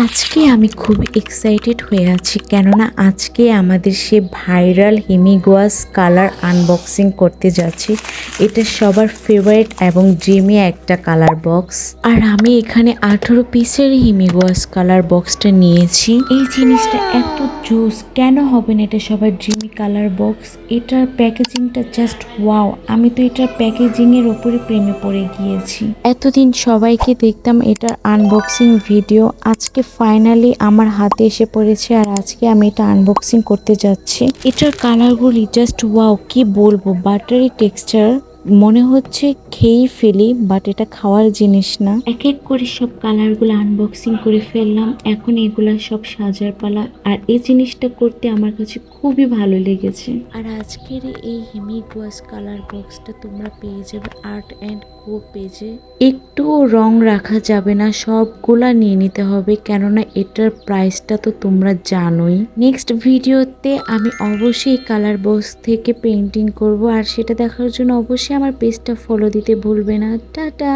আজকে আমি খুব এক্সাইটেড হয়ে আছি, কেননা আজকে আমাদের সে ভাইরাল হিমিগোয়াস কালার আনবক্সিং করতে যাচ্ছি। এটা সবার ফেভারিট এবং ড্রিমি একটা কালার বক্স। আর আমি এখানে 18 পিসের হিমিগোয়াস কালার বক্সটা নিয়েছি। এই জিনিসটা এত জুস কেন হবে না, এটা সবার ড্রিমি কালার বক্স। এটার প্যাকেজিংটা জাস্ট ওয়াও। আমি তো এটার প্যাকেজিং এর উপরে প্রেমে পড়ে গিয়েছি। এতদিন সবাইকে দেখতাম এটার আনবক্সিং ভিডিও, আজকে ফাইনালি আমার হাতে এসে পড়েছে আর আজকে আমি এটা আনবক্সিং করতে যাচ্ছি। এটার কালারগুলি জাস্ট ওয়াও, কি বলবো, বাটারি টেক্সচার, মনে হচ্ছে খেয়েই ফেলি, বাট এটা খাওয়ার জিনিস না। এক এক করে সব কালারগুলো আনবক্সিং করে ফেললাম, এখন এগুলা সব সাজার পালা। আর এই জিনিসটা করতে আমার কাছে খুবই ভালো লেগেছে। আর আজকের এই হিমিগোয়াস কালার বক্সটা তোমরা পেয়ে যাবে আর্ট অ্যান্ড কো পেজে। একটুও রং রাখা যাবে না, সবগুলা নিয়ে নিতে হবে, কেননা এটার প্রাইসটা তো তোমরা জানোই। নেক্সট ভিডিওতে আমি অবশ্যই কালার বক্স থেকে পেন্টিং করব, আর সেটা দেখার জন্য অবশ্যই আমার পেজটা ফলো দিতে ভুলবে না। টাটা।